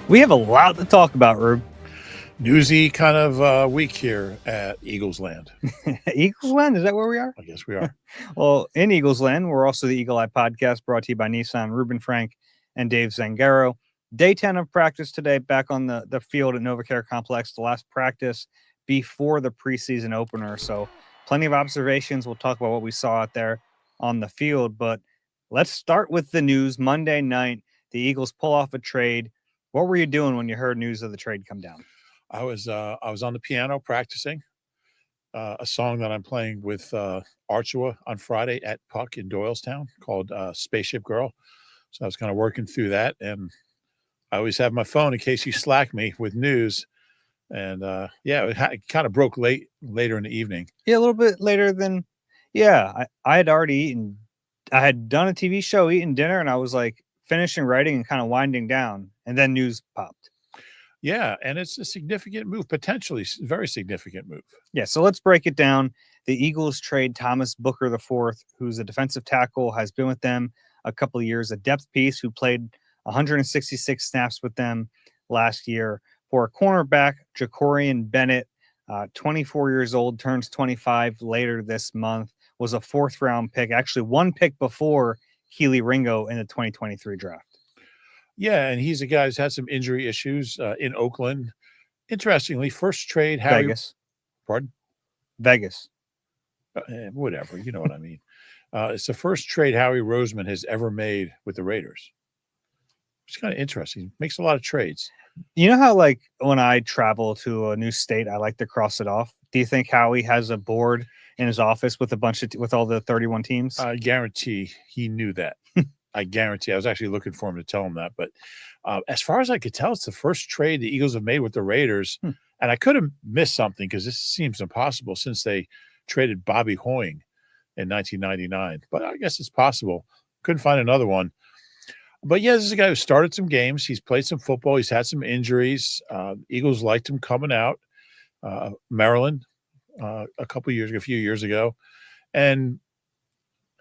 We have a lot to talk about, Rube. Newsy kind of week here at Eagles Land. Eagles Land, is that where we are? I guess we are. Well, in Eagles Land, we're also the Eagle Eye podcast brought to you by Nissan, Reuben Frank, and Dave Zangaro. Day 10 of practice today, back on the field at NovaCare Complex, the last practice before the preseason opener. So plenty of observations. We'll talk about what we saw out there on the field, but let's start with the news. Monday night, the Eagles pull off a trade. What were you doing when you heard news of the trade come down? I was on the piano practicing a song that I'm playing with Archua on Friday at Puck in Doylestown called Spaceship Girl. So I was kind of working through that, and I always have my phone in case you slack me with news. And it kind of broke later in the evening. Yeah, a little bit later than, I had already eaten. I had done a TV show, eaten dinner, and I was like finishing writing and kind of winding down, and then news popped. Yeah, and it's a significant move, potentially very significant move. Yeah, so let's break it down. The Eagles trade Thomas Booker IV, who's a defensive tackle, has been with them a couple of years, a depth piece who played 166 snaps with them last year, for a cornerback, Jakorian Bennett, 24 years old, turns 25 later this month, was a fourth-round pick, actually one pick before Keely Ringo in the 2023 draft. Yeah, and he's a guy who's had some injury issues in Oakland. Interestingly, first trade, Harry. Vegas. Pardon? Vegas. Whatever, you know what I mean. It's the first trade Howie Roseman has ever made with the Raiders. It's kind of interesting. Makes a lot of trades. You know how, like, when I travel to a new state, I like to cross it off. Do you think Howie has a board in his office with with all the 31 teams? I guarantee he knew that. I guarantee. I was actually looking for him to tell him that. But as far as I could tell, it's the first trade the Eagles have made with the Raiders. And I could have missed something because this seems impossible since they traded Bobby Hoying in 1999. But I guess it's possible. Couldn't find another one. But yeah, this is a guy who started some games. He's played some football. He's had some injuries. Eagles liked him coming out. Maryland a few years ago. And,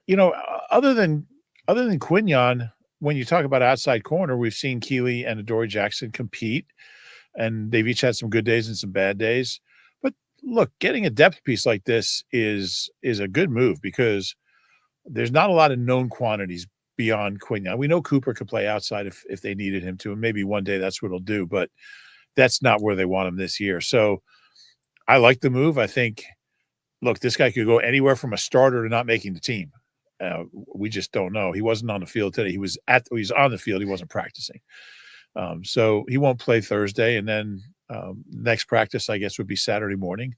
you know, other than Quinyon, when you talk about outside corner, we've seen Keely and Adoree Jackson compete, and they've each had some good days and some bad days. But look, getting a depth piece like this is a good move because there's not a lot of known quantities beyond Quinyon. We know Cooper could play outside if they needed him to, and maybe one day that's what he'll do, but that's not where they want him this year. So I like the move. I think, look, this guy could go anywhere from a starter to not making the team. We just don't know. He wasn't on the field today. He was on the field. He wasn't practicing. So he won't play Thursday. And then next practice, I guess, would be Saturday morning.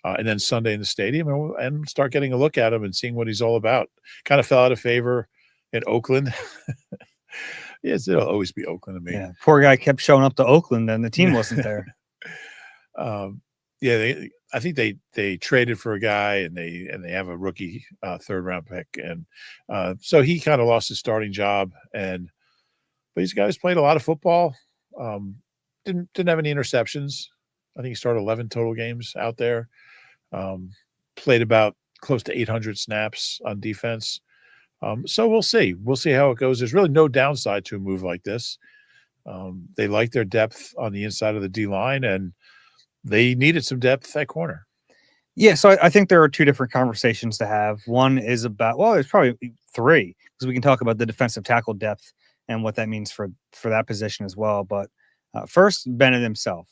And then Sunday in the stadium, and start getting a look at him and seeing what he's all about. Kind of fell out of favor in Oakland. Yes, it'll always be Oakland to me. Yeah, poor guy kept showing up to Oakland and the team wasn't there. I think they traded for a guy and they have a rookie third round pick, and so he kind of lost his starting job. But he's a guy who's played a lot of football. Didn't have any interceptions. I think he started 11 total games out there. Played about close to 800 snaps on defense. So we'll see. We'll see how it goes. There's really no downside to a move like this. They like their depth on the inside of the D line, and they needed some depth at corner. Yeah, so I think there are two different conversations to have. One is about, well, there's probably three, because we can talk about the defensive tackle depth and what that means for that position as well. But first, Bennett himself,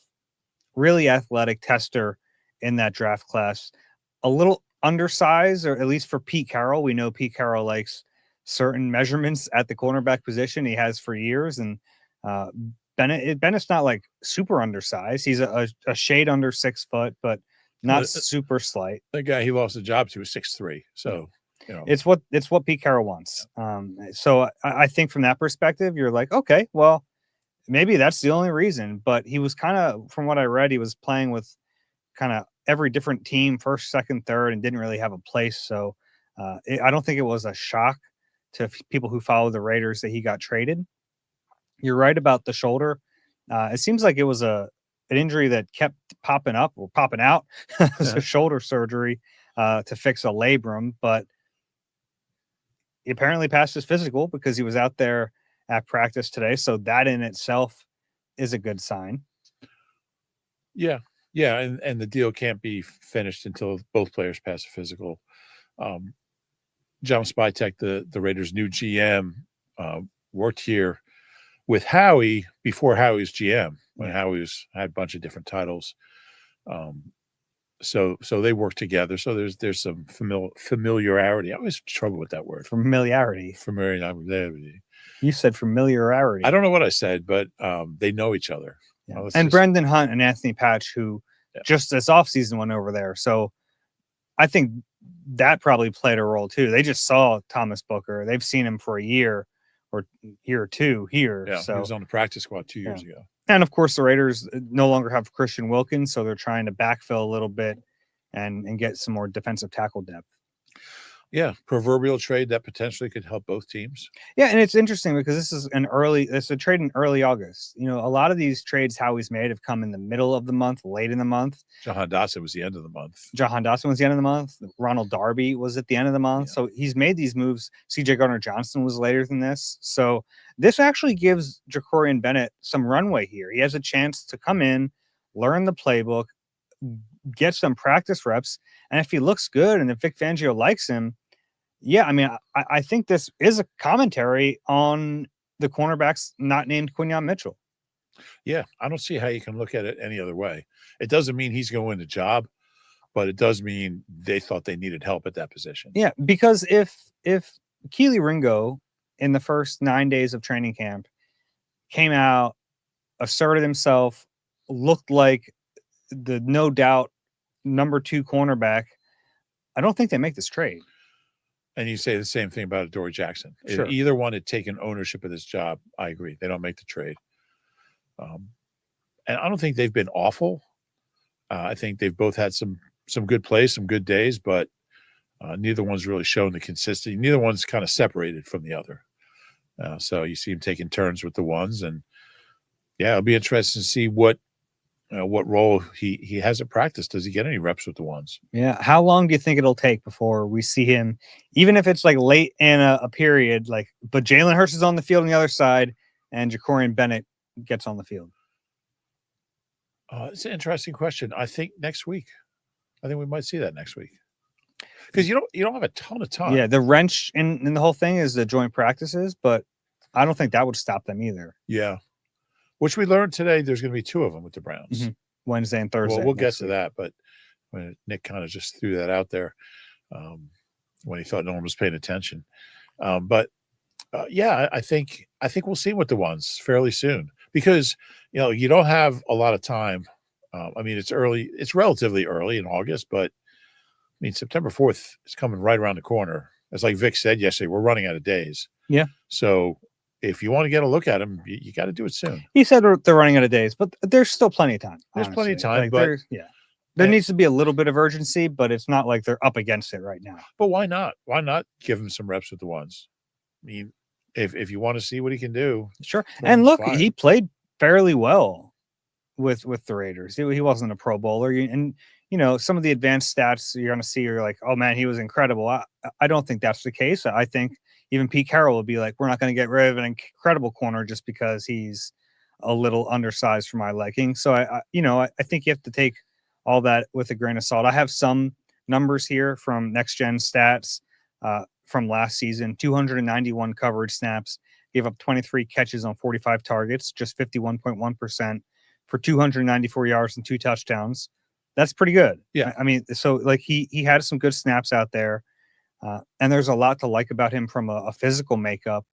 really athletic tester in that draft class, a little undersized, or at least for Pete Carroll. We know Pete Carroll likes certain measurements at the cornerback position. He has for years, and Bennett's not like super undersized. He's a shade under 6 foot, but not super slight. The guy he lost the job to was 6'3". So, you know, it's what Pete Carroll wants. So I think from that perspective, you're like, okay, well, maybe that's the only reason. But he was kind of, from what I read, he was playing with kind of every different team, first, second, third, and didn't really have a place. So I don't think it was a shock to people who follow the Raiders that he got traded. You're right about the shoulder. It seems like it was an injury that kept popping up or popping out. It was a shoulder surgery to fix a labrum, but he apparently passed his physical because he was out there at practice today. So that in itself is a good sign. Yeah. Yeah. And the deal can't be finished until both players pass a physical. John Spytek, the Raiders' new GM, worked here with Howie before Howie's GM, when Howie had a bunch of different titles. So they work together. So there's some familiarity. I always trouble with that word. Familiarity. You said familiarity. I don't know what I said, but they know each other. Yeah. Well, Brendan Hunt and Anthony Patch, who just this offseason went over there. So I think that probably played a role too. They just saw Thomas Booker. They've seen him for a year or two here. Yeah, so he was on the practice squad 2 years ago. And of course, the Raiders no longer have Christian Wilkins, so they're trying to backfill a little bit and get some more defensive tackle depth. Yeah, proverbial trade that potentially could help both teams. Yeah, and it's interesting because it's a trade in early August. You know, a lot of these trades Howie's made have come in the middle of the month, late in the month. Jahan Dotson was the end of the month. Jahan Dotson was the end of the month. Ronald Darby was at the end of the month. Yeah. So he's made these moves. CJ Gardner-Johnson was later than this. So this actually gives Jakorian Bennett some runway here. He has a chance to come in, learn the playbook, get some practice reps, and if he looks good and if Vic Fangio likes him, yeah, I mean, I think this is a commentary on the cornerbacks not named Quinyon Mitchell. Yeah, I don't see how you can look at it any other way. It doesn't mean he's going to win the job, but it does mean they thought they needed help at that position. Yeah, because if Keely Ringo in the first 9 days of training camp came out, asserted himself, looked like the no doubt number 2 cornerback, I don't think they make this trade. And you say the same thing about Adoree Jackson. Sure. If either one had taken ownership of this job, I agree. They don't make the trade. And I don't think they've been awful. I think they've both had some good plays, some good days, but neither one's really shown the consistency. Neither one's kind of separated from the other. So you see him taking turns with the ones. And, yeah, it'll be interesting to see what role he has at practice. Does he get any reps with the ones? Yeah. How long do you think it'll take before we see him, even if it's like late in a period, but Jalen Hurts is on the field on the other side and Jakorian Bennett gets on the field? It's an interesting question. I think next week. I think we might see that next week. Because you don't have a ton of time. Yeah, the wrench in the whole thing is the joint practices, but I don't think that would stop them either. Yeah. Which we learned today, there's going to be 2 of them with the Browns. Mm-hmm. Wednesday and Thursday. Well, we'll get to that, but when Nick kind of just threw that out there when he thought no one was paying attention. Yeah, I think we'll see with the ones fairly soon because, you don't have a lot of time. I mean, it's early. It's relatively early in August, but I mean, September 4th is coming right around the corner. It's like Vic said yesterday, we're running out of days. Yeah. So if you want to get a look at them, you got to do it soon. He said they're running out of days, but there's still plenty of time. There's plenty of time, but there needs to be a little bit of urgency, but it's not like they're up against it right now. But why not? Why not give him some reps with the ones? I mean, if you want to see what he can do, sure. And look, he played fairly well with the Raiders. He wasn't a Pro Bowler, and some of the advanced stats you're going to see are like, oh man, he was incredible. I don't think that's the case. I think even Pete Carroll would be like, we're not going to get rid of an incredible corner just because he's a little undersized for my liking. So I think you have to take all that with a grain of salt. I have some numbers here from Next Gen Stats from last season. 291 coverage snaps, gave up 23 catches on 45 targets, just 51.1% for 294 yards and 2 touchdowns. That's pretty good. Yeah. I mean, so he had some good snaps out there. And there's a lot to like about him from a physical makeup.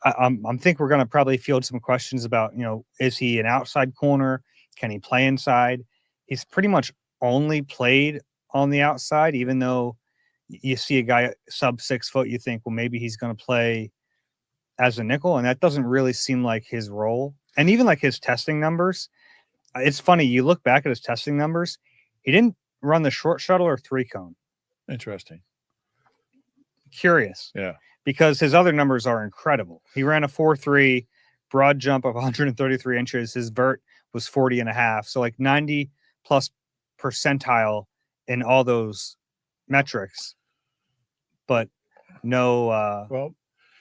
I think we're going to probably field some questions about, is he an outside corner? Can he play inside? He's pretty much only played on the outside, even though you see a guy sub 6 foot, you think, well, maybe he's going to play as a nickel. And that doesn't really seem like his role. And even like his testing numbers, it's funny. You look back at his testing numbers, he didn't run the short shuttle or 3-cone. Interesting. Curious. Yeah. Because his other numbers are incredible. He ran a 4.3 broad jump of 133 inches. His vert was 40.5. So like 90 plus percentile in all those metrics. But no.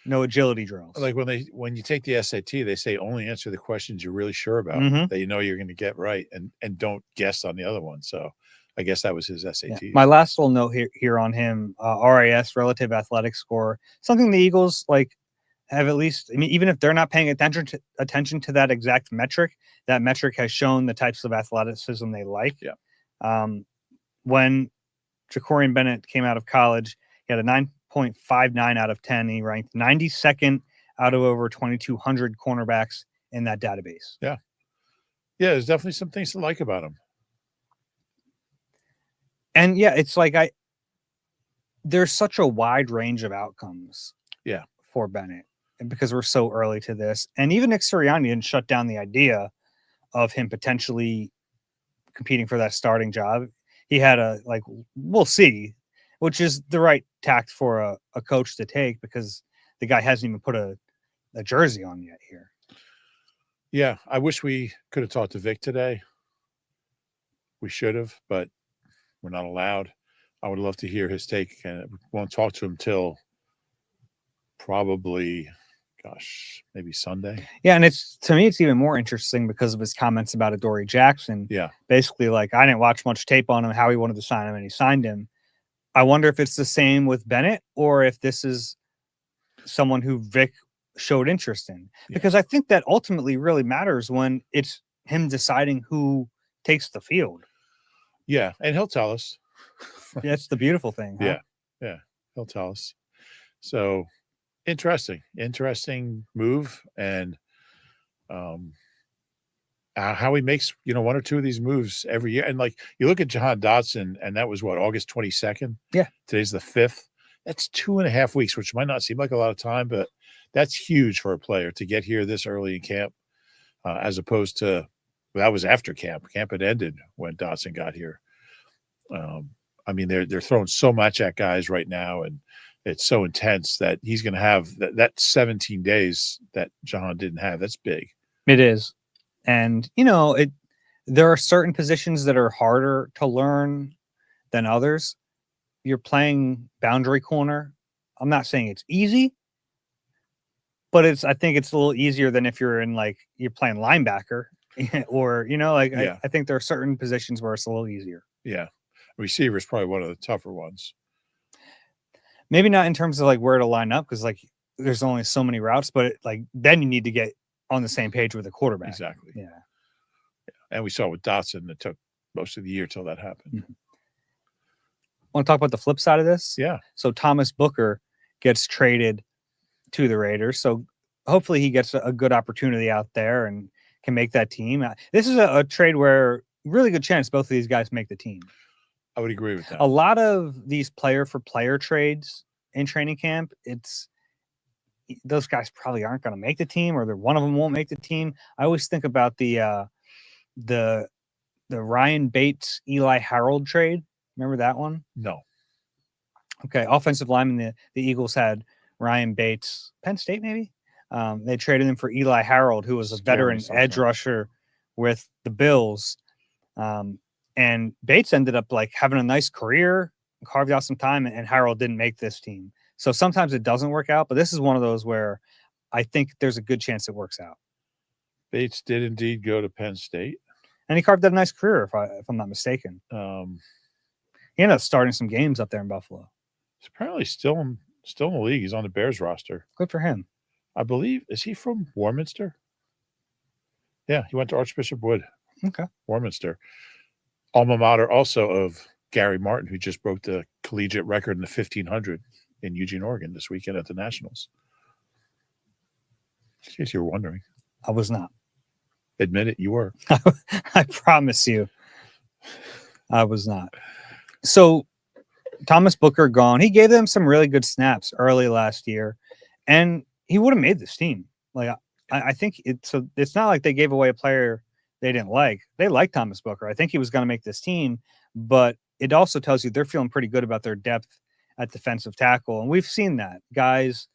No agility drills. Like when you take the SAT, they say only answer the questions you're really sure about, Mhm. that you know you're going to get right, and don't guess on the other one. So I guess that was his SAT. Yeah. My last little note here on him, RAS, relative athletic score, something the Eagles have at least. I mean, even if they're not paying attention to that exact metric, that metric has shown the types of athleticism they like. Yeah. When Jakorian Bennett came out of college, he had a 9.59 out of 10. He ranked 92nd out of over 2,200 cornerbacks in that database. Yeah. Yeah, there's definitely some things to like about him. And yeah, it's like there's such a wide range of outcomes. Yeah. For Bennett, because we're so early to this, and even Nick Sirianni didn't shut down the idea of him potentially competing for that starting job. He had we'll see, which is the right tact for a coach to take, because the guy hasn't even put a jersey on yet here. Yeah, I wish we could have talked to Vic today. We should have, but we're not allowed. I would love to hear his take, and we won't talk to him till probably, maybe Sunday. Yeah, and to me it's even more interesting because of his comments about Adoree Jackson. Yeah. Basically, I didn't watch much tape on him, how he wanted to sign him, and he signed him. I wonder if it's the same with Bennett, or if this is someone who Vic showed interest in. Because I think that ultimately really matters when it's him deciding who takes the field. Yeah, and he'll tell us. That's the beautiful thing. Huh? Yeah, he'll tell us. So interesting move, and how he makes one or two of these moves every year. And you look at Jahan Dotson, and that was what, August 22nd. Yeah, today's the 5th. That's 2.5 weeks, which might not seem like a lot of time, but that's huge for a player to get here this early in camp, as opposed to that was after camp. Camp had ended when Dotson got here. I mean, they're throwing so much at guys right now, and it's so intense that he's going to have that 17 days that Jahan didn't have. That's big. It is. And, there are certain positions that are harder to learn than others. You're playing boundary corner. I'm not saying it's easy, but I think it's a little easier than if you're in you're playing linebacker or, Yeah. I think there are certain positions where it's a little easier. Yeah. Receiver is probably one of the tougher ones. Maybe not in terms of where to line up, because there's only so many routes, but then you need to get on the same page with the quarterback. Exactly. Yeah. And we saw with Dotson, it took most of the year till that happened. Mm-hmm. Want to talk about the flip side of this? Yeah. So Thomas Booker gets traded to the Raiders. So hopefully he gets a good opportunity out there and can make that team. This is a trade where really good chance both of these guys make the team. I would agree with that. A lot of these player-for-player trades in training camp, those guys probably aren't going to make the team, or one of them won't make the team. I always think about the Ryan Bates, Eli Harold trade. Remember that one? No. Okay. Offensive lineman, the Eagles had Ryan Bates, Penn State maybe. They traded him for Eli Harold, who was a veteran edge rusher with the Bills. And Bates ended up having a nice career, carved out some time, and Harold didn't make this team. So sometimes it doesn't work out, but this is one of those where I think there's a good chance it works out. Bates did indeed go to Penn State, and he carved out a nice career, if I'm not mistaken. He ended up starting some games up there in Buffalo. He's apparently still in the league. He's on the Bears roster. Good for him. I believe, is he from Warminster? Yeah, he went to Archbishop Wood. Okay. Warminster. Alma mater also of Gary Martin, who just broke the collegiate record in the 1500 in Eugene, Oregon this weekend at the Nationals. In case you were wondering. I was not. Admit it, you were. I promise you. I was not. So Thomas Booker gone. He gave them some really good snaps early last year, and he would have made this team. I think it's not like they gave away a player they didn't like. They liked Thomas Booker. I think he was going to make this team, but it also tells you they're feeling pretty good about their depth at defensive tackle. And we've seen that. Guys,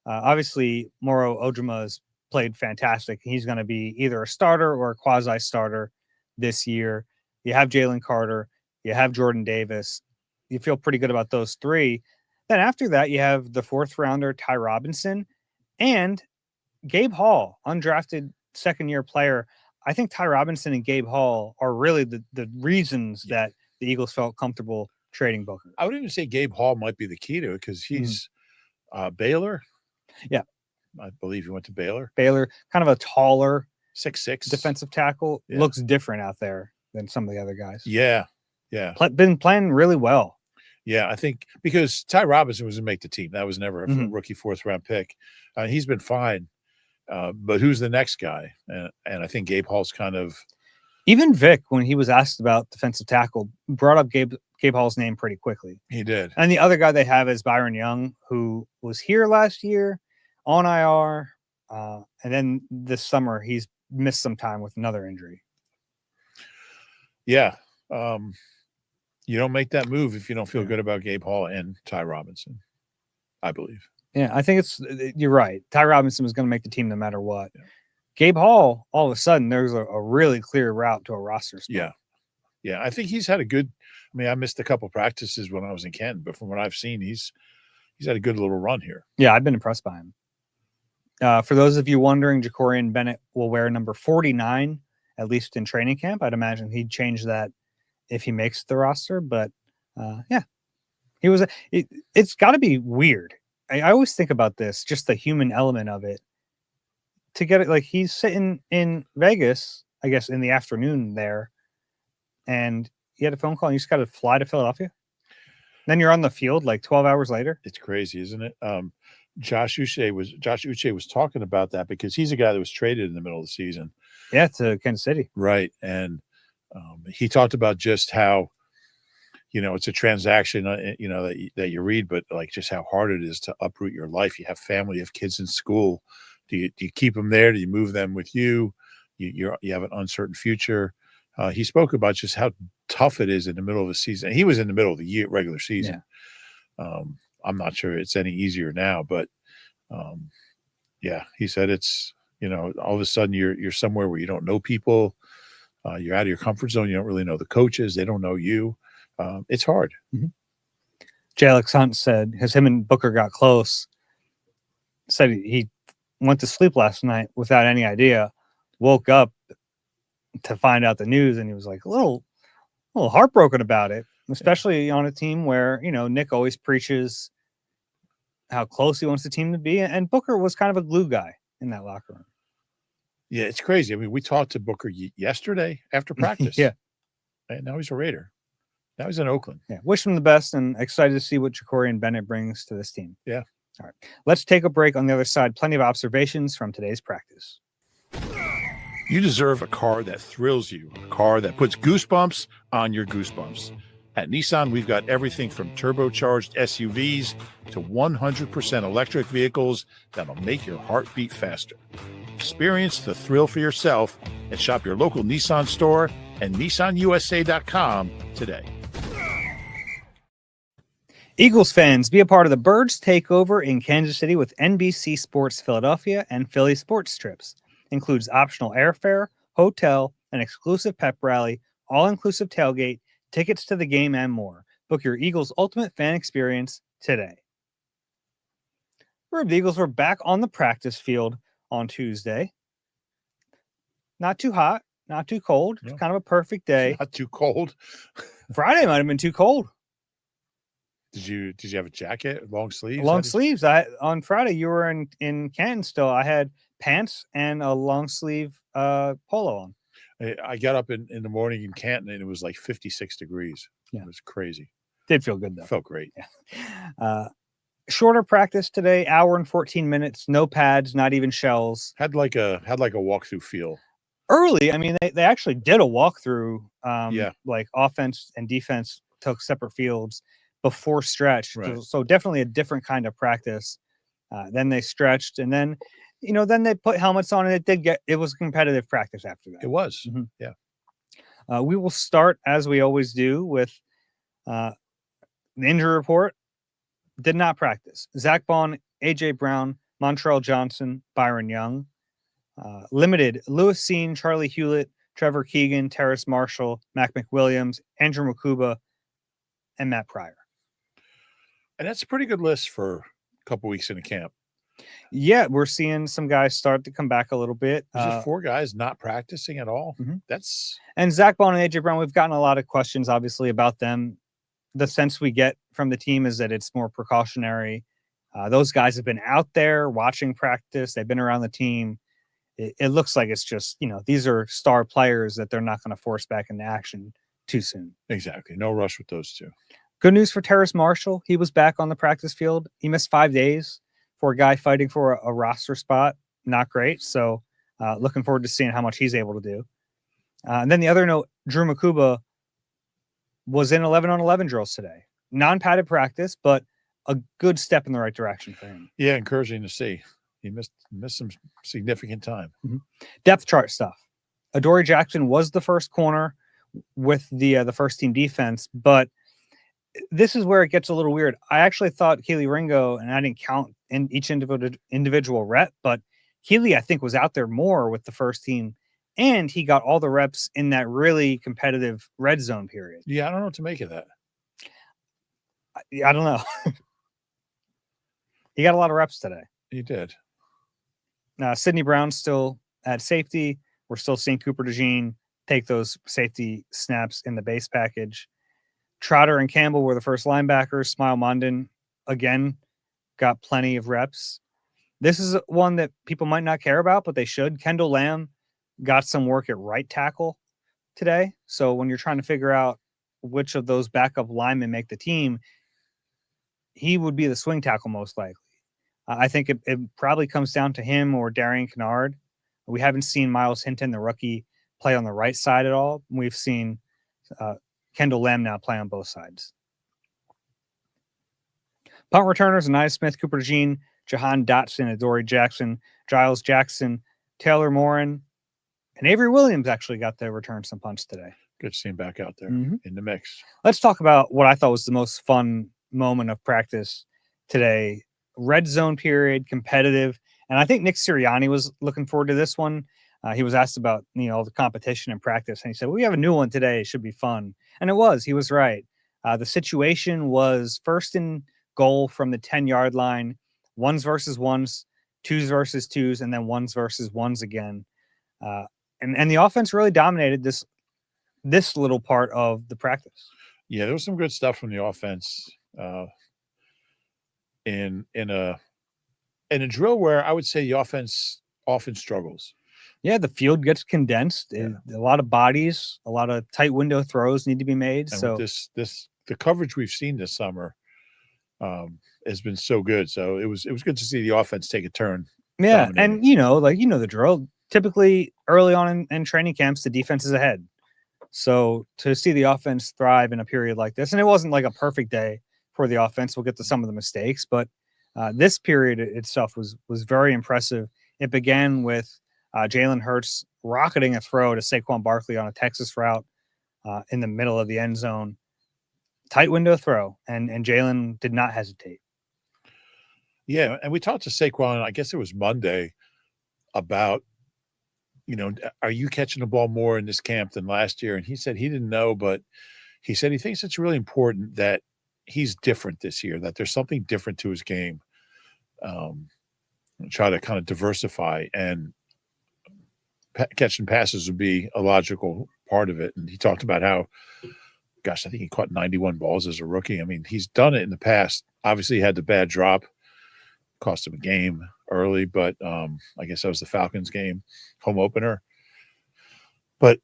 obviously, Moro Ojima has played fantastic. He's going to be either a starter or a quasi-starter this year. You have Jalen Carter. You have Jordan Davis. You feel pretty good about those three. Then after that, you have the 4th rounder, Ty Robinson. And Gabe Hall, undrafted second-year player. I think Ty Robinson and Gabe Hall are really the reasons that the Eagles felt comfortable trading Booker. I would even say Gabe Hall might be the key to it because he's Baylor. Yeah. I believe he went to Baylor. Baylor, kind of a taller 6'6" defensive tackle. Yeah. Looks different out there than some of the other guys. Yeah. Been playing really well. Yeah, I think because Ty Robinson was going to make the team. That was never a rookie fourth-round pick. He's been fine. But who's the next guy? And I think Gabe Hall's kind of – even Vic, when he was asked about defensive tackle, brought up Gabe Hall's name pretty quickly. He did. And the other guy they have is Byron Young, who was here last year on IR. And then this summer, he's missed some time with another injury. Yeah. You don't make that move if you don't feel good about Gabe Hall and Ty Robinson, I believe. Yeah, I think you're right. Ty Robinson was going to make the team no matter what. Yeah. Gabe Hall, all of a sudden, there's a really clear route to a roster spot. Yeah. I think he's had a good – I mean, I missed a couple practices when I was in Canton, but from what I've seen, he's had a good little run here. Yeah, I've been impressed by him. For those of you wondering, Jakorian Bennett will wear number 49, at least in training camp. I'd imagine he'd change that if he makes the roster. But, he was it's got to be weird. I always think about this, just the human element of it. To get it, like he's sitting in Vegas, I guess, in the afternoon there, and he had a phone call, and you just got to fly to Philadelphia. Then you're on the field like 12 hours later. It's crazy, isn't it? Josh Uche was talking about that because he's a guy that was traded in the middle of the season. Yeah, to Kansas City. Right, and he talked about just how, it's a transaction, that you read, but like just how hard it is to uproot your life. You have family, you have kids in school. Do you keep them there? Do you move them with you? You have an uncertain future. He spoke about just how tough it is in the middle of the season. He was in the middle of the regular season. Yeah. I'm not sure it's any easier now, but he said it's, all of a sudden you're somewhere where you don't know people. You're out of your comfort zone. You don't really know the coaches. They don't know you. It's hard. Mm-hmm. J. Alex Hunt said, because him and Booker got close, said he went to sleep last night without any idea, woke up to find out the news, and he was like a little heartbroken about it, especially on a team where, Nick always preaches how close he wants the team to be, and Booker was kind of a glue guy in that locker room. Yeah, it's crazy. I mean, we talked to Booker yesterday after practice. Yeah. And now he's a Raider. Now he's in Oakland. Yeah, wish him the best and excited to see what Jakorian Bennett brings to this team. Yeah. All right. Let's take a break. On the other side, plenty of observations from today's practice. You deserve a car that thrills you, a car that puts goosebumps on your goosebumps. At Nissan, we've got everything from turbocharged SUVs to 100% electric vehicles that'll make your heart beat faster. Experience the thrill for yourself and shop your local Nissan store and NissanUSA.com today. Eagles fans, be a part of the Birds Takeover in Kansas City with NBC Sports Philadelphia and Philly Sports Trips. Includes optional airfare, hotel, an exclusive pep rally, all-inclusive tailgate, tickets to the game, and more. Book your Eagles ultimate fan experience today. The Eagles were back on the practice field on Tuesday. Not too hot, not too cold. It's kind of a perfect day. Not too cold. Friday might have been too cold. Did you have a jacket, long sleeves? Long sleeves. On Friday you were in Canton still. I had pants and a long sleeve polo on. I got up in the morning in Canton and it was like 56 degrees. Yeah. It was crazy. Did feel good though. Felt great. Yeah. Shorter practice today, hour and 14 minutes, no pads, not even shells. Had like a walkthrough feel. Early, I mean, they actually did a walkthrough. Like offense and defense took separate fields before stretch. Right. So definitely a different kind of practice. Then they stretched, and then then they put helmets on, and it was a competitive practice after that. It was. Mm-hmm. Yeah. We will start as we always do with the injury report. Did not practice. Zach Bond, AJ Brown, Montrell Johnson, Byron Young. Limited: Lewis Seen, Charlie Hewlett, Trevor Keegan, Terrace Marshall, Mac McWilliams, Andrew Makuba, and Matt Pryor. And that's a pretty good list for a couple weeks in the camp. Yeah, we're seeing some guys start to come back a little bit. There's just 4 guys not practicing at all. Mhm. That's And Zach Bone and AJ Brown, we've gotten a lot of questions, obviously, about them. The sense we get from the team is that it's more precautionary. Those guys have been out there watching practice. They've been around the team. It looks like it's just, these are star players that they're not going to force back into action too soon. exactly. No rush with those 2. Good news for Terrace Marshall. He was back on the practice field. He missed 5 days for a guy fighting for a roster spot. Not great. So looking forward to seeing how much he's able to do. And then the other note, Drew Makuba was in 11-on-11 drills today. Non-padded practice, but a good step in the right direction for him. Yeah, encouraging to see. He missed some significant time. Mm-hmm. Depth chart stuff. Adoree Jackson was the first corner with the first team defense, but this is where it gets a little weird. I actually thought Keely Ringo, and I didn't count in each individual rep, but Keely, I think, was out there more with the first team, and he got all the reps in that really competitive red zone period. Yeah, I don't know what to make of that. I don't know. He got a lot of reps today. He did. Sidney Brown's still at safety. We're still seeing Cooper DeJean take those safety snaps in the base package. Trotter and Campbell were the first linebackers. Smile Mondin, again, got plenty of reps. This is one that people might not care about, but they should. Kendall Lamb got some work at right tackle today. So when you're trying to figure out which of those backup linemen make the team, he would be the swing tackle most likely. I think it probably comes down to him or Darian Kennard. We haven't seen Miles Hinton, the rookie, play on the right side at all. We've seen Kendall Lamb now play on both sides. Punt returners: Anaya Smith, Cooper DeJean, Jahan Dotson, Adoree Jackson, Giles Jackson, Taylor Morin, and Avery Williams actually got to return some punts today. Good to see him back out there in the mix. Let's talk about what I thought was the most fun moment of practice today. Red zone period, competitive. And I think Nick Sirianni was looking forward to this one. He was asked about, the competition in practice. And he said, we have a new one today. It should be fun. And it was. He was right. The situation was first and goal from the 10-yard line, ones versus ones, twos versus twos, and then ones versus ones again. And the offense really dominated this little part of the practice. Yeah, there was some good stuff from the offense in a drill where I would say the offense often struggles. Yeah, the field gets condensed. Yeah. A lot of bodies, a lot of tight window throws need to be made. And so the coverage we've seen this summer has been so good. So it was good to see the offense take a turn. Yeah, and the drill. Typically, early on in training camps, the defense is ahead. So to see the offense thrive in a period like this, and it wasn't like a perfect day for the offense. We'll get to some of the mistakes, but this period itself was very impressive. It began with Jalen Hurts rocketing a throw to Saquon Barkley on a Texas route in the middle of the end zone. Tight window throw, and Jalen did not hesitate. Yeah, and we talked to Saquon, I guess it was Monday, about, are you catching the ball more in this camp than last year? And he said he didn't know, but he said he thinks it's really important that he's different this year, that there's something different to his game. Try to kind of diversify, and catching passes would be a logical part of it. And he talked about how, I think he caught 91 balls as a rookie. I mean, he's done it in the past. Obviously, he had the bad drop, cost him a game early, but I guess that was the Falcons game, home opener. But,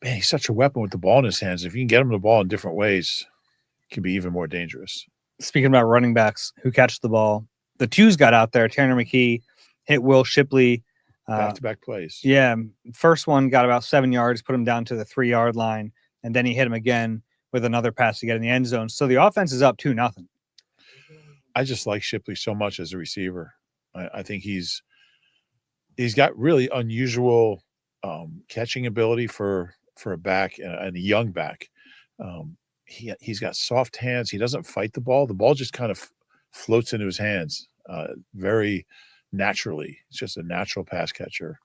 man, he's such a weapon with the ball in his hands. If you can get him the ball in different ways, it can be even more dangerous. Speaking about running backs who catch the ball, the twos got out there. Tanner McKee hit Will Shipley. Back-to-back plays. Yeah. First one got about 7 yards, put him down to the 3-yard line, and then he hit him again with another pass to get in the end zone. So the offense is up 2-0. I just like Shipley so much as a receiver. I think he's got really unusual catching ability for a back and a young back. He's got soft hands. He doesn't fight the ball. The ball just kind of floats into his hands very naturally. It's just a natural pass catcher.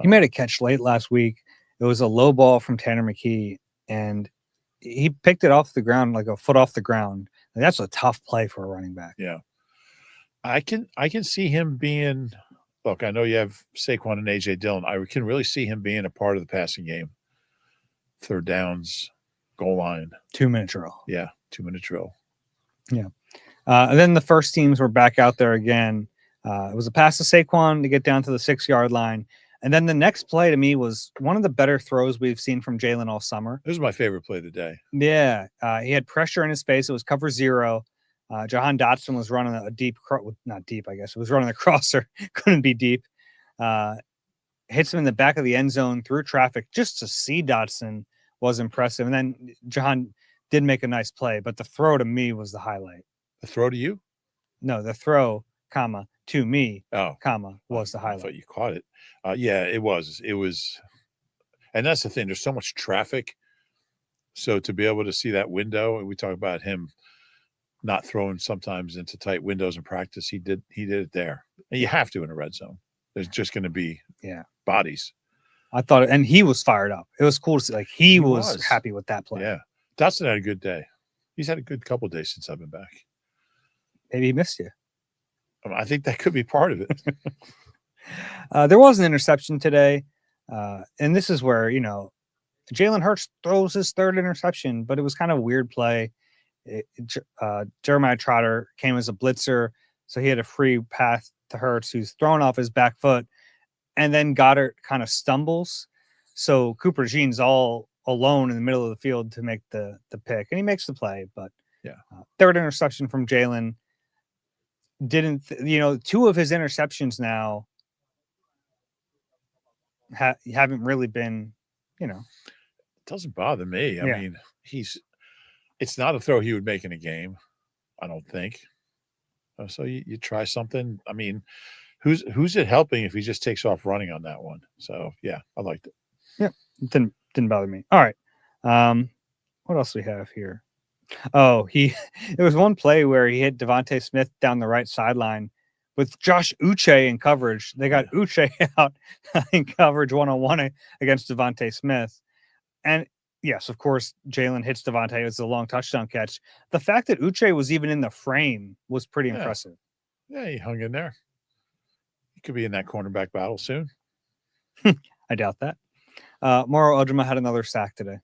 He made a catch late last week. It was a low ball from Tanner McKee, and he picked it off the ground, like a foot off the ground. That's a tough play for a running back. Yeah. I can see him being. Look, I know you have Saquon and AJ Dillon. I can really see him being a part of the passing game. Third downs, goal line. 2-minute drill. Yeah, 2-minute drill. Yeah. And then the first teams were back out there again. It was a pass to Saquon to get down to the 6-yard line. And then the next play to me was one of the better throws we've seen from Jalen all summer. This is my favorite play of the day. Yeah. He had pressure in his face. It was cover 0. Jahan Dotson was running a deep, not deep, I guess. It was running a crosser. Couldn't be deep. Hits him in the back of the end zone through traffic. Just to see Dotson was impressive. And then Jahan did make a nice play, but the throw to me was the highlight. The throw to you? No, the throw, comma, to me, comma, was the I highlight. thought you caught it. Yeah, it was. It was. And that's the thing. There's so much traffic. So to be able to see that window, and we talk about him not throwing sometimes into tight windows in practice, he did it there. And you have to in a red zone. There's just going to be bodies. I thought, and he was fired up. It was cool to see. Like he was happy with that play. Yeah, Dotson had a good day. He's had a good couple of days since I've been back. Maybe he missed you. I think that could be part of it. There was an interception today, and this is where Jalen Hurts throws his third interception, but it was kind of a weird play. Jeremiah Trotter came as a blitzer, so he had a free path to Hurts, who's thrown off his back foot, and then Goddard kind of stumbles. So Cooper Jean's all alone in the middle of the field to make the pick, and he makes the play. But third interception from Jalen. Didn't 2 of his interceptions now haven't really been, It doesn't bother me. I mean, it's not a throw he would make in a game, I don't think. So you try something. I mean, who's it helping if he just takes off running on that one? So yeah, I liked it. Yeah, it didn't bother me. All right. What else do we have here? Oh, there was one play where he hit Devontae Smith down the right sideline with Josh Uche in coverage. They got Uche out in coverage 1-on-1 against Devontae Smith. And yes, of course, Jalen hits Devontae. It was a long touchdown catch. The fact that Uche was even in the frame was pretty impressive. Yeah, he hung in there. He could be in that cornerback battle soon. I doubt that. Moro Ojima had another sack today.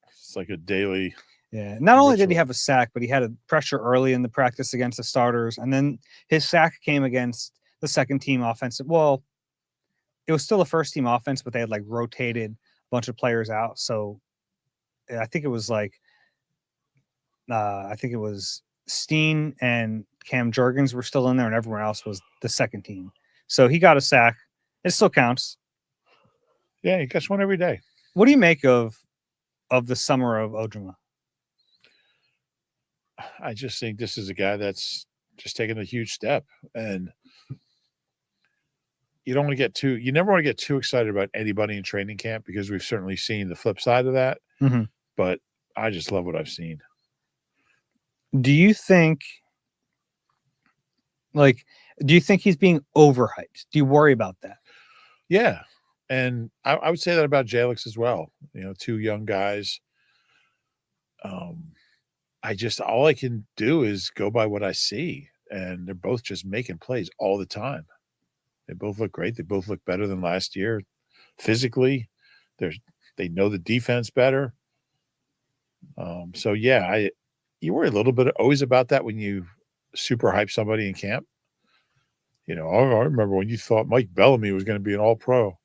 It's like a daily. Yeah. Not only did he have a sack, but he had a pressure early in the practice against the starters. And then his sack came against the second team offensive. Well, it was still a first team offense, but they had rotated a bunch of players out. So I think it was Steen and Cam Jurgens were still in there, and everyone else was the second team. So he got a sack. It still counts. Yeah, he gets one every day. What do you make of the summer of Ojima? I just think this is a guy that's just taken a huge step, and you never want to get too excited about anybody in training camp, because we've certainly seen the flip side of that. Mm-hmm. But I just love what I've seen. Do you think he's being overhyped? Do you worry about that? Yeah. And I would say that about Jalix as well. 2 young guys. All I can do is go by what I see, and they're both just making plays all the time. They both look great. They both look better than last year. Physically, they know the defense better. So yeah, you worry a little bit always about that when you super hype somebody in camp. I remember when you thought Mike Bellamy was going to be an all-pro.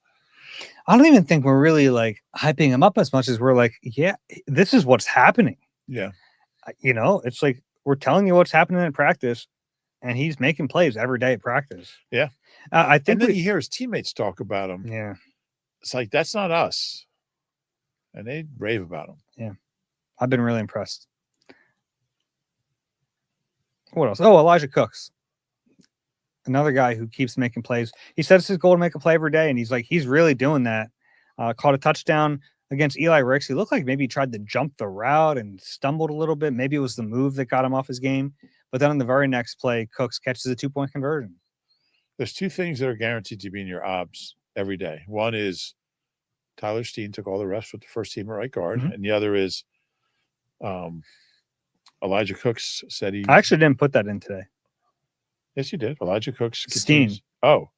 I don't even think we're really hyping him up as much as we're yeah, this is what's happening. Yeah. It's we're telling you what's happening in practice, and he's making plays every day at practice. Yeah. I think and then you hear his teammates talk about him. Yeah. It's that's not us. And they rave about him. Yeah. I've been really impressed. What else? Oh, Elijah Cooks. Another guy who keeps making plays. He said it's his goal to make a play every day, and he's really doing that. Caught a touchdown against Eli Ricks. He looked like maybe he tried to jump the route and stumbled a little bit. Maybe it was the move that got him off his game. But then on the very next play, Cooks catches a 2-point conversion. There's 2 things that are guaranteed to be in your obs every day. One is Tyler Steen took all the reps with the first team at right guard. Mm-hmm. And the other is Elijah Cooks said I actually didn't put that in today. Yes, you did. Elijah Cooks. Steen. Continues. Oh,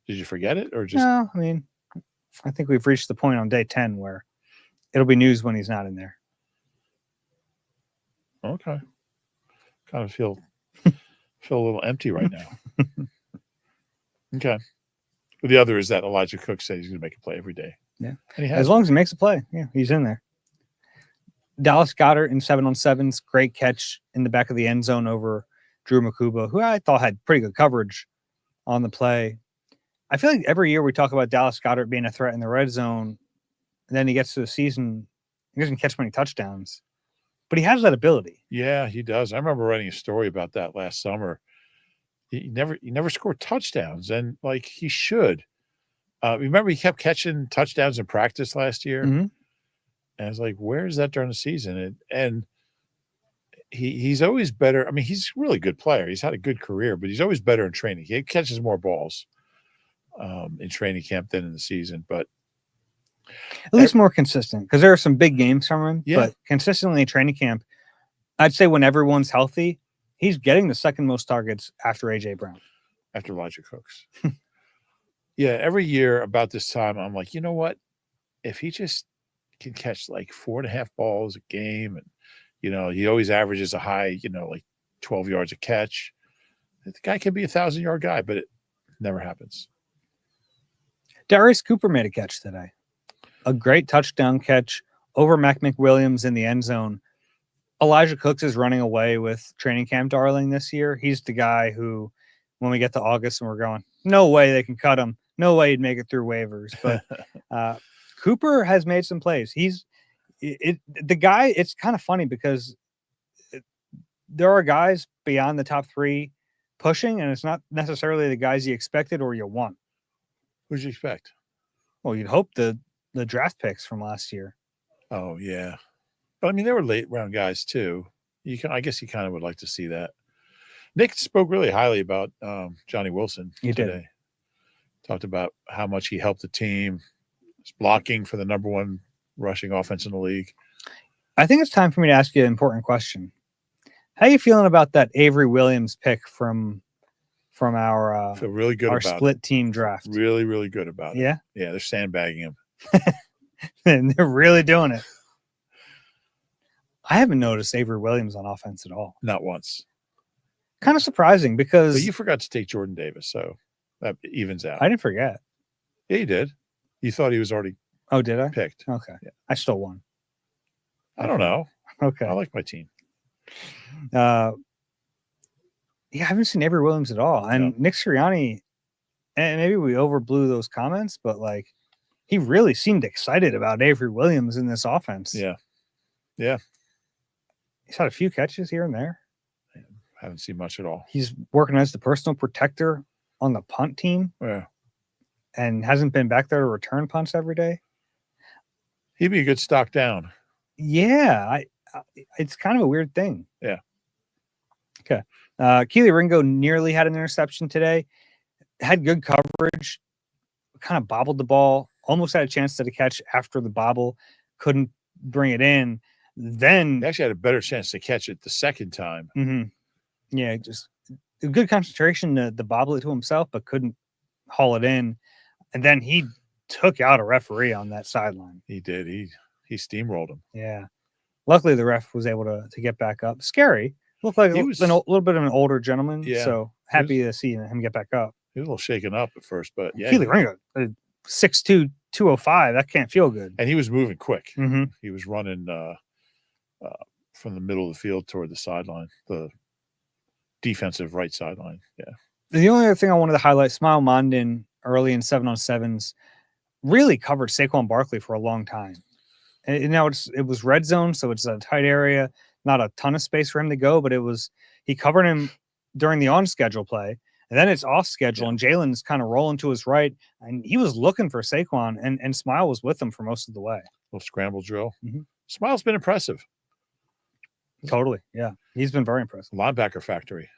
did you forget it or just? No, I mean, I think we've reached the point on day 10 where it'll be news when he's not in there. Okay. Kind of feel a little empty right now. Okay. But the other is that Elijah Cook said he's going to make a play every day. Yeah. And he has. As long as he makes a play, yeah, he's in there. Dallas Goedert in 7-on-7s, great catch in the back of the end zone over Drew Makuba, who I thought had pretty good coverage on the play. I feel like every year we talk about Dallas Goedert being a threat in the red zone, and then he gets to the season, he doesn't catch many touchdowns, but he has that ability. Yeah, he does. I remember writing a story about that last summer. He never scored touchdowns, and like he should. Remember, he kept catching touchdowns in practice last year, and I was like, "Where is that during the season?" And he's always better. I mean, he's a really good player. He's had a good career, but he's always better in training. He catches more balls in training camp than in the season, but at least more consistent, because there are some big games from him. Yeah. But consistently in training camp, I'd say when everyone's healthy, he's getting the second most targets after AJ Brown. After Elijah Cooks. Yeah, every year about this time, I'm like, you know what? If he just can catch like 4.5 balls a game, and he always averages a high, like 12 yards a catch, the guy can be 1,000-yard guy, but it never happens. Darius Cooper made a catch today. A great touchdown catch over Mac McWilliams in the end zone. Elijah Cooks is running away with training camp darling this year. He's the guy who, when we get to August and we're going, no way they can cut him. No way he'd make it through waivers. But Cooper has made some plays. The guy, it's kind of funny because there are guys beyond the top 3 pushing, and it's not necessarily the guys you expected or you want. Who'd you expect? Well, you'd hope the draft picks from last year. Oh, yeah. But I mean, they were late round guys too. I guess you kind of would like to see that. Nick spoke really highly about Johnny Wilson today. Did. Talked about how much he helped the team. He's blocking for the number 1 rushing offense in the league. I think it's time for me to ask you an important question. How are you feeling about that Avery Williams pick from our feel really good our about split team draft? Really, really good about it. Yeah? Yeah, they're sandbagging him. And they're really doing it. I haven't noticed Avery Williams on offense at all. Not once. Kind of surprising because... But you forgot to take Jordan Davis, so that evens out. I didn't forget. Yeah, you did. You thought he was already Oh, did I? picked. Okay. Yeah. I still won. I don't know. Okay. I like my team. Yeah, I haven't seen Avery Williams at all. And Nick Sirianni, and maybe we overblew those comments, but like he really seemed excited about Avery Williams in this offense. Yeah. Yeah. He's had a few catches here and there. Haven't seen much at all. He's working as the personal protector on the punt team. Yeah. And hasn't been back there to return punts every day. He'd be a good stock down. Yeah. It's kind of a weird thing. Yeah. Okay. Keely Ringo nearly had an interception today. Had good coverage. Kind of bobbled the ball. Almost had a chance to catch after the bobble. Couldn't bring it in. Then he actually had a better chance to catch it the second time. Mm-hmm. Yeah, just a good concentration to bobble it to himself, but couldn't haul it in. And then he took out a referee on that sideline. He did. He steamrolled him. Yeah. Luckily, the ref was able to get back up. Scary. Looked like a little bit of an older gentleman. Yeah. So happy to see him get back up. He was a little shaken up at first, but yeah. Keely Ringo, 6'2", 205. That can't feel good. And he was moving quick. Mm-hmm. He was running from the middle of the field toward the sideline, the defensive right sideline. Yeah. The only other thing I wanted to highlight, Smile Mondin early in 7-on-7s really covered Saquon Barkley for a long time. And now it was red zone, so it's a tight area, not a ton of space for him to go, but he covered him during the on-schedule play, and then it's off-schedule, and Jalen's kind of rolling to his right, and he was looking for Saquon, and Smile was with him for most of the way. Little scramble drill. Mm-hmm. Smile's been impressive. Totally, yeah. He's been very impressive. Linebacker factory.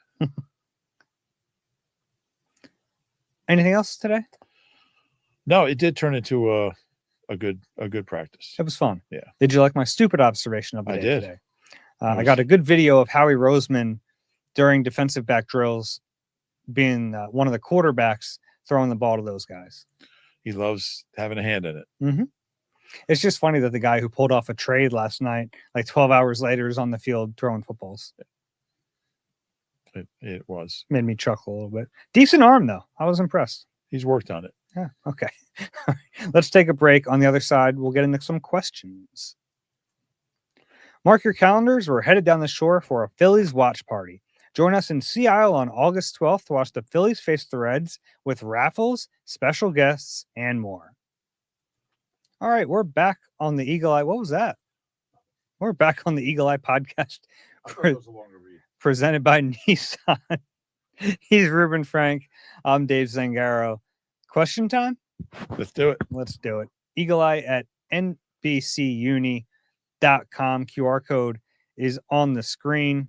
Anything else today? No, it did turn into a good practice. It was fun. Yeah. Did you like my stupid observation of the day today? I got a good video of Howie Roseman during defensive back drills being one of the quarterbacks throwing the ball to those guys. He loves having a hand in it. Mm-hmm. It's just funny that the guy who pulled off a trade last night, like 12 hours later, is on the field throwing footballs. It was. Made me chuckle a little bit. Decent arm, though. I was impressed. He's worked on it. Yeah. Okay. Let's take a break. On the other side, we'll get into some questions. Mark your calendars. We're headed down the shore for a Phillies watch party. Join us in Sea Isle on August 12th to watch the Phillies face the Reds with raffles, special guests, and more. All right, we're back on the Eagle Eye. What was that? We're back on the Eagle Eye podcast presented by Nissan. He's Reuben Frank. I'm Dave Zangaro. Question time? Let's do it. Let's do it. Eagle Eye at NBCUni.com. QR code is on the screen.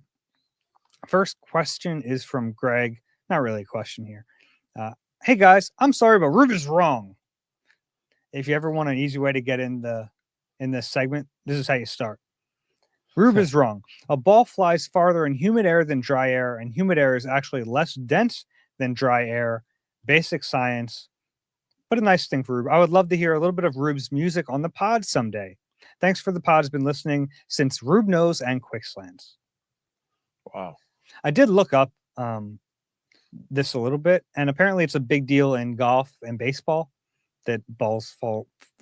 First question is from Greg. Not really a question here. Hey guys, I'm sorry, but Reuben's wrong. If you ever want an easy way to get in this segment, this is how you start. Reuben's wrong. A ball flies farther in humid air than dry air, and humid air is actually less dense than dry air. Basic science, but a nice thing for Rube. I would love to hear a little bit of Rube's music on the pod someday. Thanks for the pod. Has been listening since Rube Knows and Quickslants. Wow. I did look up this a little bit, and apparently it's a big deal in golf and baseball that balls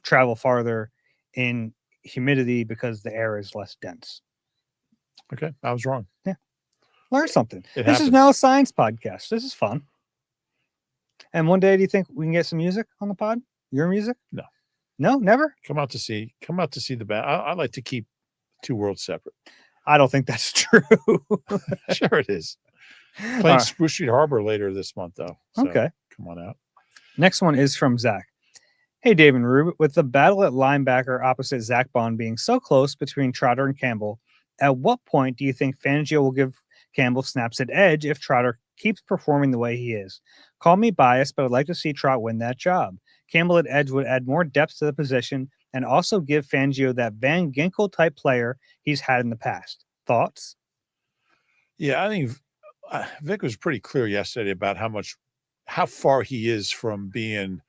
travel farther in humidity because the air is less dense. Okay, I was wrong. Yeah, learn something. This happens. Is now a science podcast. This is fun. And one day, do you think we can get some music on the pod? Your music? No, never. Come out to see the band. I like to keep two worlds separate. I don't think that's true. Sure, it is. Playing Spruce Street Harbor later this month, though. So okay, come on out. Next one is from Zach. Hey, Dave and Rube, with the battle at linebacker opposite Zach Bond being so close between Trotter and Campbell, at what point do you think Fangio will give Campbell snaps at edge if Trotter keeps performing the way he is? Call me biased, but I'd like to see Trot win that job. Campbell at edge would add more depth to the position and also give Fangio that Van Ginkel type player he's had in the past. Thoughts? Yeah, I think Vic was pretty clear yesterday about how far he is from being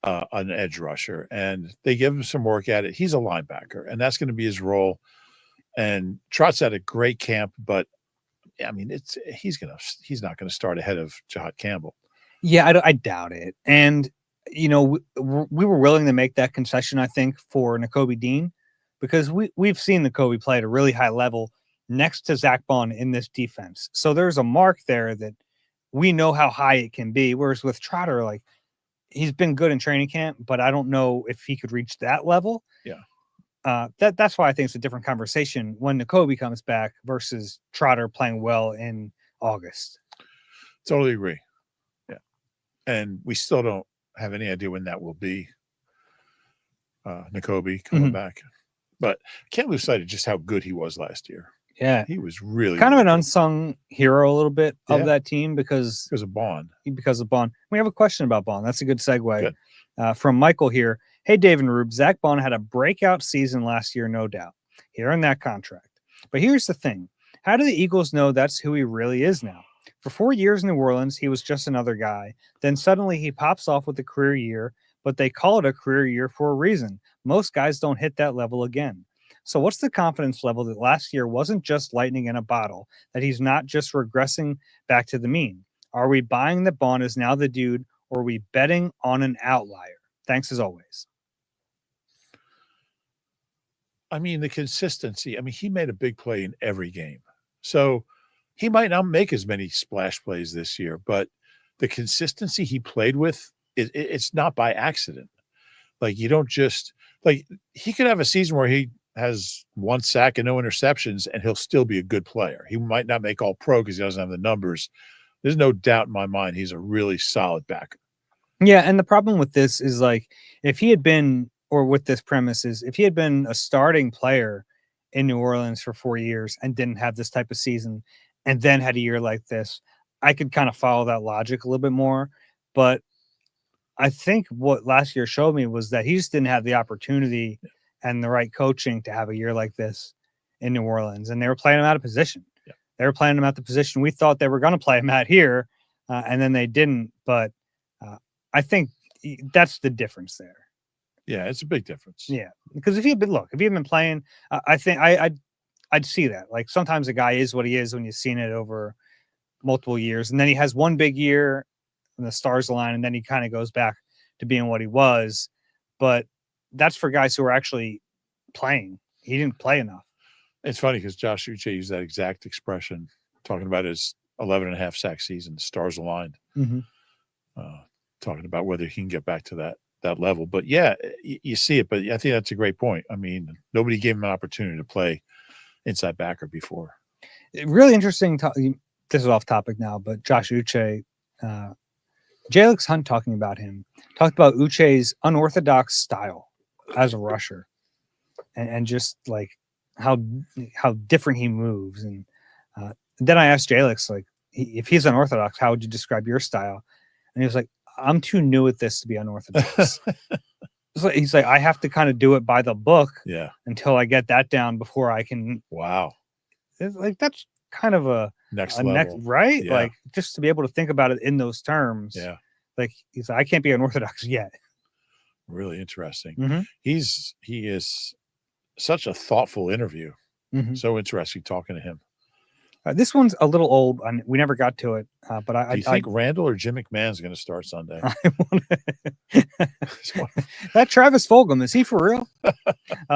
an edge rusher, and they give him some work at it. He's a linebacker, and that's going to be his role. And Trot's had a great camp, but I mean, he's not going to start ahead of Jahad Campbell. Yeah, I doubt it. And we were willing to make that concession, I think, for Nakobe Dean, because we've seen Nakobe play at a really high level next to Zach Bond in this defense. So there's a mark there that we know how high it can be. Whereas with Trotter, like, he's been good in training camp, but I don't know if he could reach that level. Yeah. That's why I think it's a different conversation when Nakobe comes back versus Trotter playing well in August. Totally agree. Yeah. And we still don't have any idea when that will be. Nakobe coming back. But can't lose sight of just how good he was last year. Yeah. He was really kind of an unsung hero a little bit of that team because of Bond. We have a question about Bond. That's a good segue. From Michael here. Hey, Dave and Rube, Zach Bond had a breakout season last year, no doubt. He earned that contract. But here's the thing. How do the Eagles know that's who he really is now? For 4 years in New Orleans, he was just another guy. Then suddenly he pops off with a career year, but they call it a career year for a reason. Most guys don't hit that level again. So what's the confidence level that last year wasn't just lightning in a bottle, that he's not just regressing back to the mean? Are we buying that Bond is now the dude, or are we betting on an outlier? Thanks as always. I mean, the consistency. I mean, he made a big play in every game. So he might not make as many splash plays this year, but the consistency he played with, it's not by accident. Like, you don't just, like, he could have a season where he has 1 sack and no interceptions, and he'll still be a good player. He might not make all pro because he doesn't have the numbers. There's no doubt in my mind he's a really solid backer. Yeah, and the problem with this is, like, if he had been, or with this premise is, if he had been a starting player in New Orleans for 4 years and didn't have this type of season and then had a year like this, I could kind of follow that logic a little bit more. But I think what last year showed me was that he just didn't have the opportunity and the right coaching to have a year like this in New Orleans. And they were playing him out of position. Yeah. They were playing him at the position we thought they were going to play him at here. and then they didn't. But I think that's the difference there. Yeah, it's a big difference. Yeah, because if he had been playing, I think I'd see that. Like sometimes a guy is what he is when you've seen it over multiple years, and then he has one big year and the stars align, and then he kind of goes back to being what he was. But that's for guys who are actually playing. He didn't play enough. It's funny because Josh Uche used that exact expression talking about his 11.5 sack season, the stars aligned, talking about whether he can get back to that level. But yeah, you see it. But I think that's a great point. I mean, nobody gave him an opportunity to play inside backer before. Really interesting. This is off topic now, but Josh Uche, Jalix Hunt talked about Uche's unorthodox style as a rusher, and just like how different he moves. And then I asked Jalix, like, if he's unorthodox, how would you describe your style? And he was like, I'm too new at this to be unorthodox. He's like, I have to kind of do it by the book, until I get that down before I can. Wow, it's like that's kind of a next level, right? Yeah. Like just to be able to think about it in those terms. Yeah, like he's like, I can't be unorthodox yet. Really interesting. He is such a thoughtful interview. So interesting talking to him. This one's a little old. We never got to it, but Do you think Randall or Jim McMahon's going to start Sunday? That Travis Fulgham, is he for real?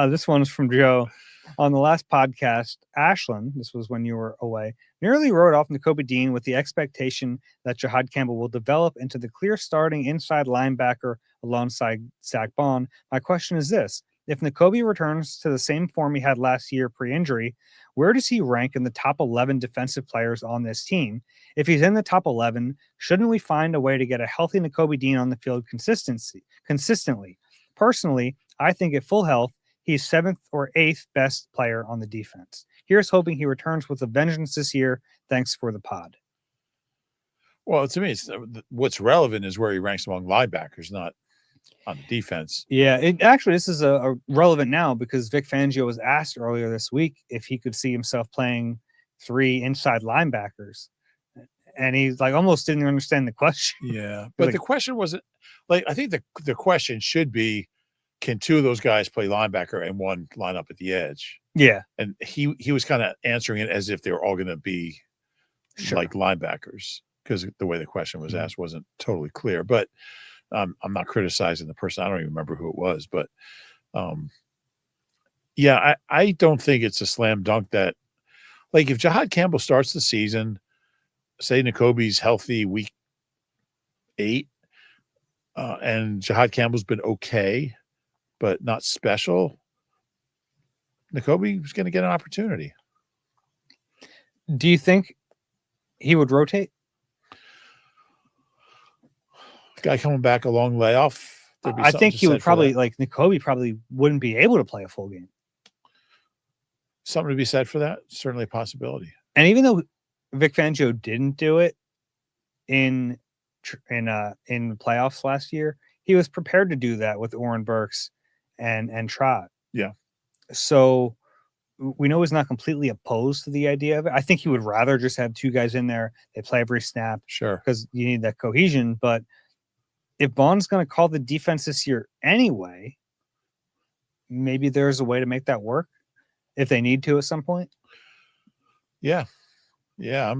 This one's from Joe. On the last podcast, Ashland, this was when you were away, nearly wrote off Nakobe Dean with the expectation that Jahad Campbell will develop into the clear starting inside linebacker alongside Zach Bond. My question is this. If Nakobe returns to the same form he had last year pre-injury, where does he rank in the top 11 defensive players on this team? If he's in the top 11, shouldn't we find a way to get a healthy Nakobe Dean on the field consistently? Personally, I think at full health, he's 7th or 8th best player on the defense. Here's hoping he returns with a vengeance this year. Thanks for the pod. Well, to me, what's relevant is where he ranks among linebackers, not on the defense. Yeah, this is a relevant now because Vic Fangio was asked earlier this week if he could see himself playing 3 inside linebackers. And he's like, almost didn't understand the question. Yeah. But the question wasn't like, I think the question should be, can 2 of those guys play linebacker and 1 line up at the edge? Yeah. And he was kind of answering it as if they were all going to be like linebackers, because the way the question was asked wasn't totally clear. But I'm not criticizing the person. I don't even remember who it was. But I don't think it's a slam dunk that, like, if Jahad Campbell starts the season, say Nakobe's healthy week 8, and Jahad Campbell's been okay, but not special, Nakobe was going to get an opportunity. Do you think he would rotate? Guy coming back a long layoff. I think he would probably, like, Nakobe probably wouldn't be able to play a full game. Something to be said for that. Certainly a possibility. And even though Vic Fangio didn't do it in the playoffs last year, he was prepared to do that with Oren Burks and Trot. Yeah. So we know he's not completely opposed to the idea of it. I think he would rather just have 2 guys in there. They play every snap. Sure. Because you need that cohesion. But if Bond's going to call the defense this year anyway, maybe there's a way to make that work if they need to at some point. Yeah. Yeah.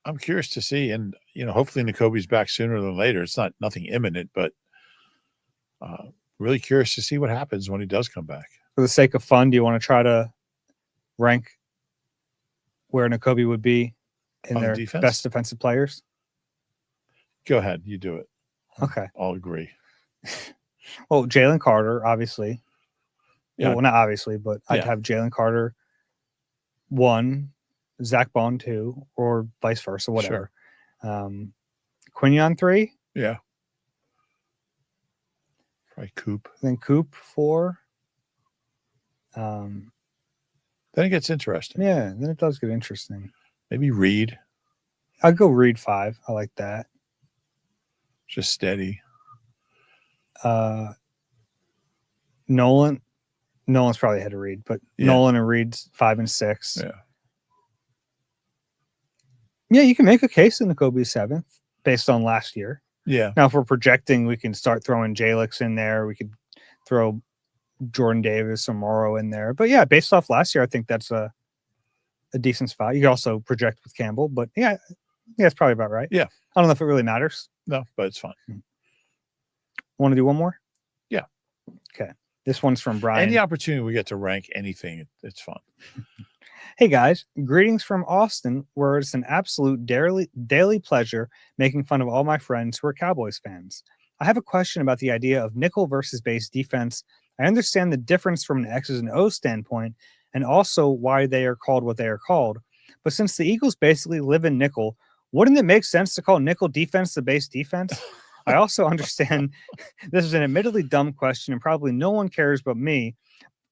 I'm curious to see. And, hopefully Nakobe's back sooner than later. It's nothing imminent, but really curious to see what happens when he does come back. For the sake of fun, do you want to try to rank where Nakobe would be in their best defensive players? Go ahead. You do it. Okay. I'll agree. Well, Jalen Carter, obviously. Yeah. Well, not obviously, but I'd Yeah. have Jalen Carter 1, Zach Bond 2, or vice versa, whatever. Quinion 3. Yeah. Probably Coop. Then Coop 4. Then it gets interesting. Yeah, then it does get interesting. Maybe Reed. I'd go Reed 5. I like that. Just steady. Nolan's probably ahead of Reed, but Nolan and Reed's 5 and 6. Yeah. Yeah, you can make a case in Nakobe's 7th. based on last year. Yeah. Now, if we're projecting, we can start throwing Jalix in there. We could throw Jordan Davis or Morrow in there. But yeah, based off last year, I think that's a decent spot. You can also project with Campbell, but yeah, it's probably about right. Yeah. I don't know if it really matters. No, but it's fine. Want to do one more? Yeah. Okay. This one's from Brian. Any opportunity we get to rank anything, it's fun. Hey guys, greetings from Austin, where it's an absolute daily pleasure making fun of all my friends who are Cowboys fans. I have a question about the idea of nickel versus base defense. I understand the difference from an X's and O's standpoint, and also why they are called what they are called. But since the Eagles basically live in nickel, wouldn't it make sense to call nickel defense the base defense? I also understand this is an admittedly dumb question, and probably no one cares but me,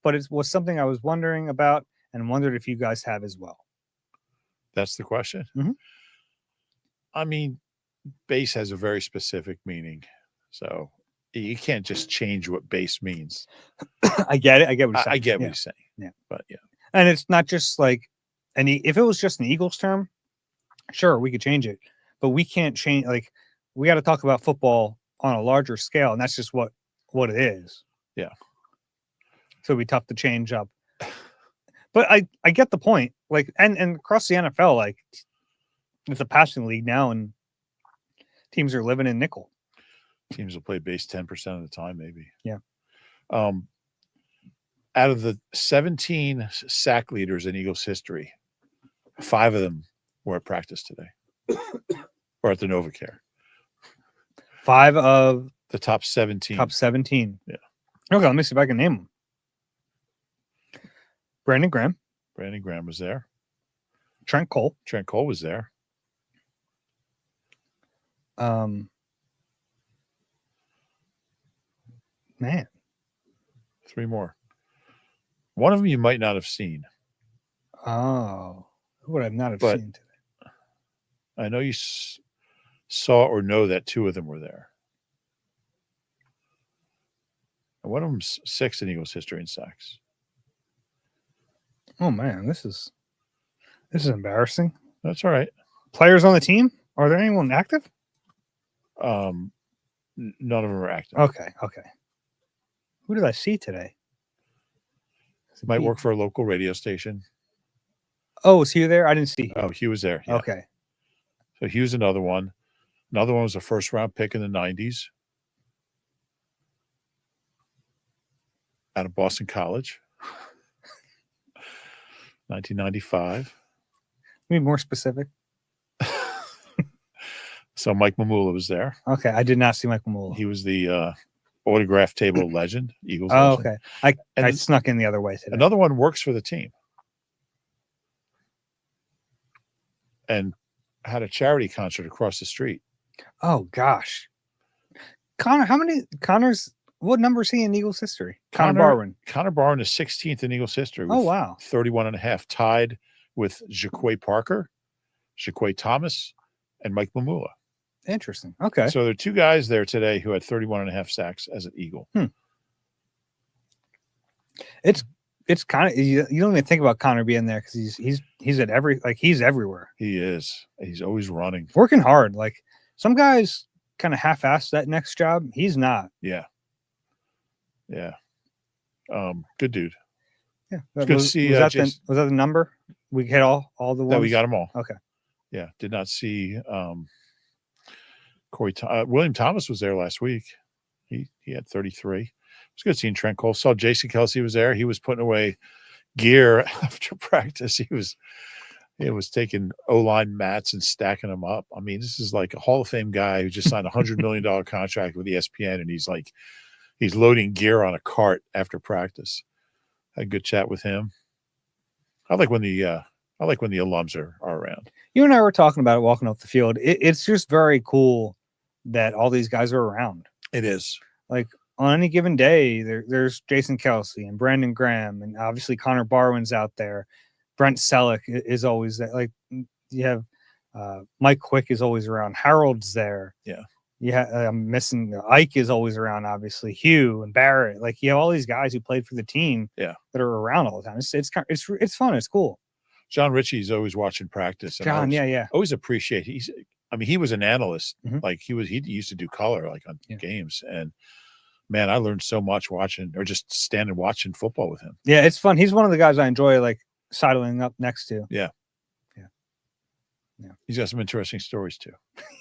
but it was something I was wondering about and wondered if you guys have as well. That's the question. Mhm. I mean, base has a very specific meaning, so you can't just change what base means. I get it. I get what you're saying. I get what Yeah. you're saying. Yeah. But yeah, And it's not just like if it was just an Eagles term, sure, we could change it, but we can't change. Like, we got to talk about football on a larger scale, and that's just what it is. Yeah. So it'd be tough to change up. But I get the point. Like, and across the NFL, like, it's a passing league now, and teams are living in nickel. teams will play base 10% of the time, maybe. Yeah. Out of the 17 sack leaders in Eagles history, 5 of them were at practice today or at the NovaCare. 5 of the top 17. Top 17. Yeah. Okay, let me see if I can name them. Brandon Graham. Brandon Graham was there. Trent Cole. Trent Cole was there. Man. 3 more. One of them you might not have seen. Oh. Who would I not have But seen today? I know you saw or know that 2 of them were there. And one of them's 6th in Eagles history in sacks. Oh man, this is embarrassing. That's all right. Players on the team? Are there anyone active? None of them are active. Okay. Who did I see today? Might work for a local radio station. Oh, was he there? I didn't see him. Oh, he was there. Yeah. Okay. So he was another one. Another one was a first-round pick in the 90s out of Boston College, 1995. Be more specific. So Mike Mamula was there. Okay, I did not see Mike Mamula. He was the autograph table legend, Eagles Oh, legend. okay. I And snuck in the other way today. Another one works for the team and had a charity concert across the street. Oh gosh. Connor's what number is he in Eagles history? Connor Barwin. Connor Barwin is 16th in Eagles history. Oh wow. 31 and a half, tied with Jaquay Parker, Jaquay Thomas, and Mike Mamula. Interesting. Okay. So there are 2 guys there today who had 31 and a half sacks as an Eagle. It's kind of you don't even think about Connor being there because he's at he's everywhere. He is. He's always running. Working hard. Like some guys kind of half-ass that next job. He's not. Yeah. Good dude. Yeah. It's good to see. Was that the number? We hit all the ones? That we got them all. Okay. Yeah. Did not see William Thomas was there last week. He had 33. It was good seeing Trent Cole. Saw Jason Kelsey was there. He was putting away gear after practice. He was taking O-line mats and stacking them up. I mean, this is like a Hall of Fame guy who just signed a $100 million contract with ESPN, and he's loading gear on a cart after practice. Had a good chat with him. I like when the alums are around. You and I were talking about it walking off the field. It's just very cool that all these guys are around. It is. Like on any given day, there's Jason Kelsey and Brandon Graham, and obviously Connor Barwin's out there. Brent Selleck is always there. Like you have Mike Quick is always around. Harold's there. Yeah. Yeah, I'm missing Ike is always around, obviously. Hugh and Barrett. Like you have all these guys who played for the team that are around all the time. It's fun. It's cool. John Ritchie's always watching practice. And John, always appreciate. I mean, he was an analyst. Mhm. Like he used to do color like on Yeah. games. And man, I learned so much watching or just standing watching football with him. Yeah, it's fun. He's one of the guys I enjoy like sidling up next to. Yeah. Yeah. Yeah. He's got some interesting stories too.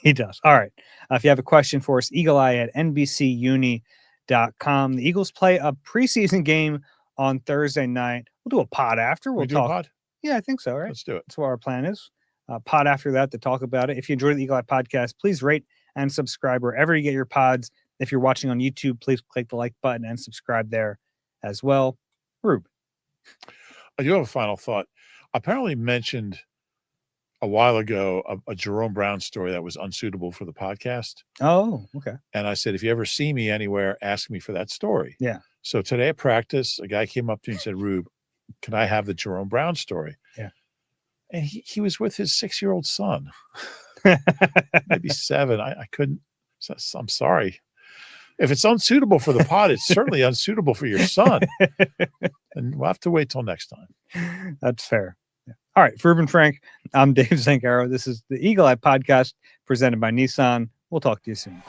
He does. All right. If you have a question for us, eagleeye@nbcuni.com. The Eagles play a preseason game on Thursday night. We'll do a pod after. We'll We do talk. a pod? Yeah, I think so. Right. Let's do it. That's what our plan is. Pod after that to talk about it. If you enjoy the Eagle Eye podcast, please rate and subscribe wherever you get your pods. If you're watching on YouTube, please click the like button and subscribe there as well. Rube. I do have a final thought. I apparently mentioned a while ago a Jerome Brown story that was unsuitable for the podcast. Oh, okay. And I said, if you ever see me anywhere, ask me for that story. Yeah. So today at practice, a guy came up to me and said, Rube, can I have the Jerome Brown story? Yeah. And he was with his 6-year-old son, maybe 7. I couldn't. I'm sorry. If it's unsuitable for the pod, it's certainly unsuitable for your son. And we'll have to wait till next time. That's fair. Yeah. All right. For Reuben Frank, I'm Dave Zangaro. This is the Eagle Eye podcast presented by Nissan. We'll talk to you soon.